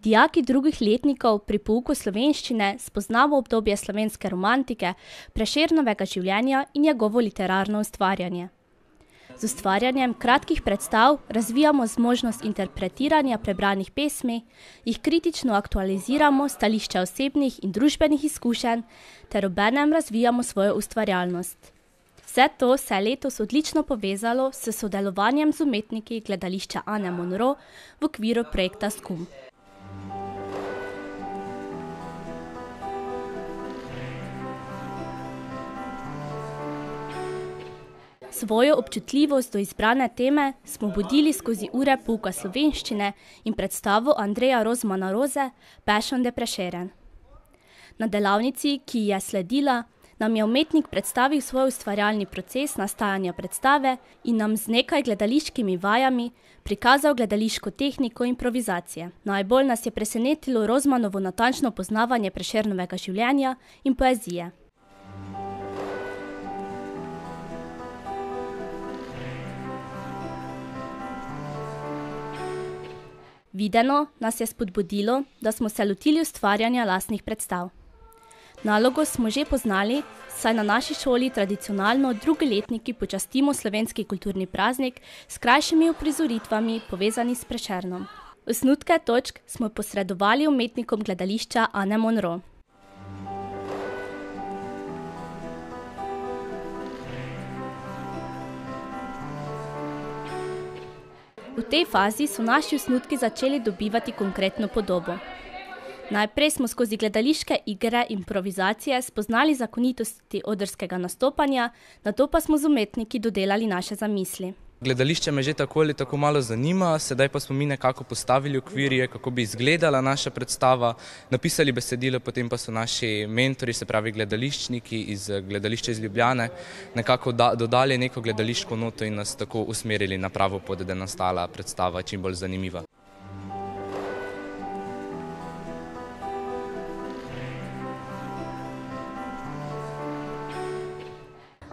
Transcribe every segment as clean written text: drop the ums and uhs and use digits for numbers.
Dijaki drugih letnikov pri pouku slovenščine spoznamo obdobje slovenske romantike, Prešernovega življenja in njegovo literarno ustvarjanje. Z ustvarjanjem kratkih predstav razvijamo zmožnost interpretiranja prebranih pesmi, jih kritično aktualiziramo stališča osebnih in družbenih izkušenj ter obenem razvijamo svojo ustvarjalnost. Vse to se je letos odlično povezalo s sodelovanjem z umetniki gledališča Ane Monro v okviru projekta SKUM. Svojo občutljivost do izbrane teme smo budili skozi ure pouka slovenščine in predstavo Andreja Rozmana Roze Passion de Prešeren. Na delavnici, ki je sledila, nam je umetnik predstavil svoj ustvarjalni proces nastajanja predstave in nam z nekaj gledališkimi vajami prikazal gledališko tehniko improvizacije. Najbolj nas je presenetilo Rozmanovo natančno poznavanje Prešernovega življenja in poezije. Videno nas je spodbudilo, da smo se lotili ustvarjanja lastnih predstav. Nalogo smo že poznali, saj na naši šoli tradicionalno drugi letniki počastimo slovenski kulturni praznik s krajšimi uprizoritvami povezani s Prešernom. Osnutke točk smo posredovali umetnikom gledališča Ane Monro. V tej fazi so naši osnutki začeli dobivati konkretno podobo. Najprej smo skozi gledališke igre in improvizacije spoznali zakonitosti odrskega nastopanja, nato pa smo z umetniki dodelali naše zamisli. Gledališče me že tako ali tako malo zanima, sedaj pa smo mi nekako postavili okvirje, kako bi izgledala naša predstava, napisali besedilo, potem pa so naši mentori, se pravi gledališčniki iz gledališča iz Ljubljane, nekako dodali neko gledališko noto in nas tako usmerili na pravo pot, da je nastala predstava čim bolj zanimiva.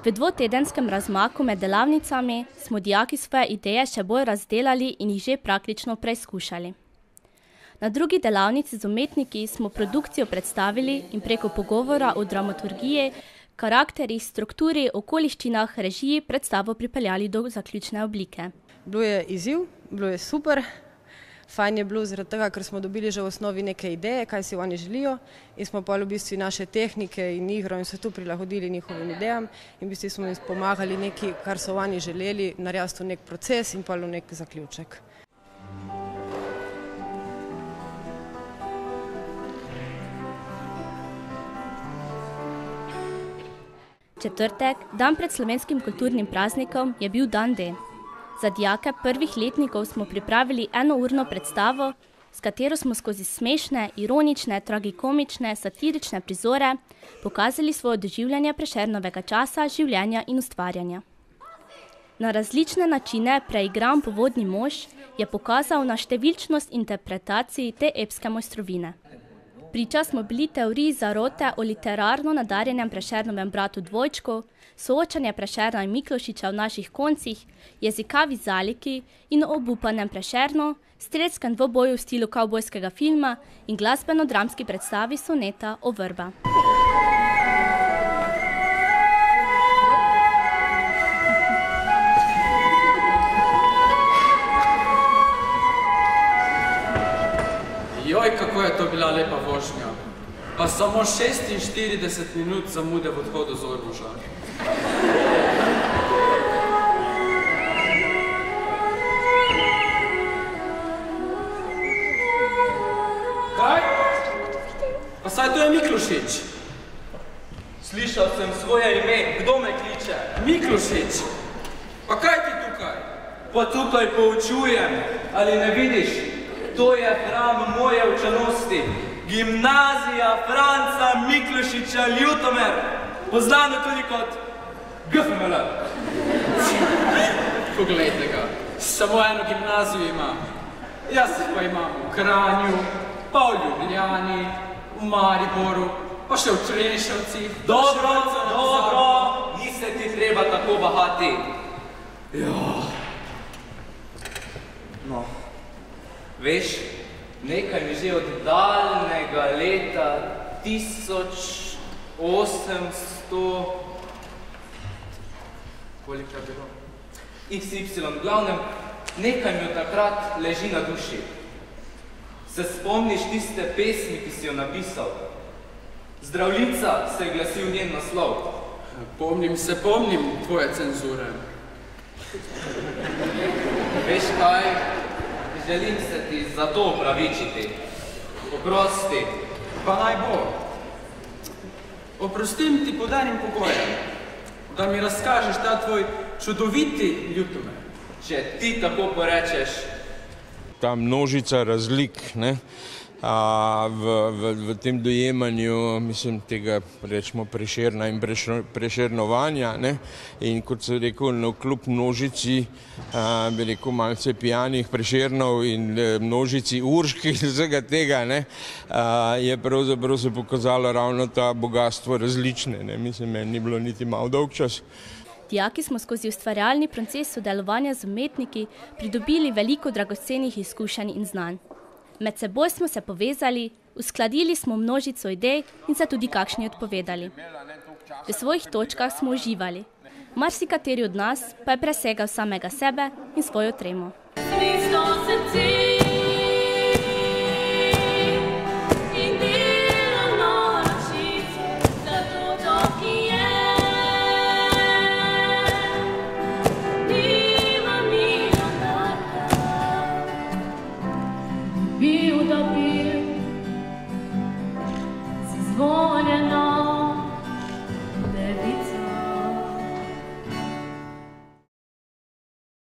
V dvotedenskem razmaku med delavnicami smo dijaki svoje ideje še bolj razdelali in jih že praktično preizkušali. Na drugi delavnici z umetniki smo produkcijo predstavili in preko pogovora o dramaturgiji, karakterih, strukturi, okoliščinah, režiji predstavo pripeljali do zaključne oblike. Bilo je izziv, bilo je super. Fajn je bilo zaradi tega, ker smo dobili že v osnovi neke ideje, kaj si oni želijo in smo pa v bistvu naše tehnike in igro in vse to prilagodili njihovim idejam in v bistvu smo jim pomagali nekaj, kar so oni želeli, narediti v nek proces in pa v nek zaključek. Četrtek, dan pred slovenskim kulturnim praznikom, je bil dan D. Za dijake prvih letnikov smo pripravili enourno predstavo, s katero smo skozi smešne, ironične, tragikomične, satirične prizore pokazali svoje doživljanje Prešernovega časa, življenja in ustvarjanja. Na različne načine preigran povodni mož je pokazal na številčnost interpretacij te epske mojstrovine. Priča smo bili teoriji zarote o literarno nadarjenem Prešernovem bratu dvojčku, soočanje Prešerna in Miklošiča v naših koncih, jezikavi zaliki in obupanem Prešernu, strelskem dvoboju v stilu kavbojskega filma in glasbeno-dramski predstavi soneta o Vrba. Joj, kako je to bila lepa vožnja. Pa samo 46 minut zamude v odhodu z Ormoža. Kaj? Pa saj to je Miklošič. Slišal sem svoje ime. Kdo me kliče? Miklošič. Pa kaj ti tukaj? Pa tukaj poučujem. Ali ne vidiš? To je hram moje učenosti. Gimnazija Franca Miklošiča Ljutomer. Poznano tudi kot GFML. Poglejte ga. Samo eno gimnazijo ima. Jaz pa imam v Kranju, pa v Ljubljani, v Mariboru, pa še v Črenšovcih. Dobro, ni se ti treba tako bahati. Ja. No, veš, Nekaj mi že od daljnega leta 1800, koliko je bilo? XY, v glavnem, nekaj mi od takrat leži na duši. Se spomniš tiste pesmi, ki si jo napisal? Zdravljica se je glasil njen naslov. Pomnim tvoje cenzure. Veš kaj? Želim se ti za to opravičiti. Oprosti. Pa naj bo. Oprostim ti pod enim pogojem, da mi razkažeš ta tvoj čudoviti Ljutomer. Če ti tako porečeš. Ta množica razlik, ne, v tem dojemanju, mislim, tega, rečemo, Prešerna in prešernovanja, ne, in kot sem rekel, navkljub množici, bi rekel, malce pijanih Prešernov in množici Urški in vsega tega, ne, je pravzaprav se pokazalo ravno ta bogatstvo različne, ne, mislim, meni ni bilo niti malo dolg čas. Dijaki smo skozi ustvarjalni proces sodelovanja z umetniki pridobili veliko dragocenih izkušenj in znanj. Med seboj smo se povezali, uskladili smo množico idej in se tudi kakšni odpovedali. V svojih točkah smo uživali. Marsikateri od nas pa je presegal samega sebe in svojo tremo.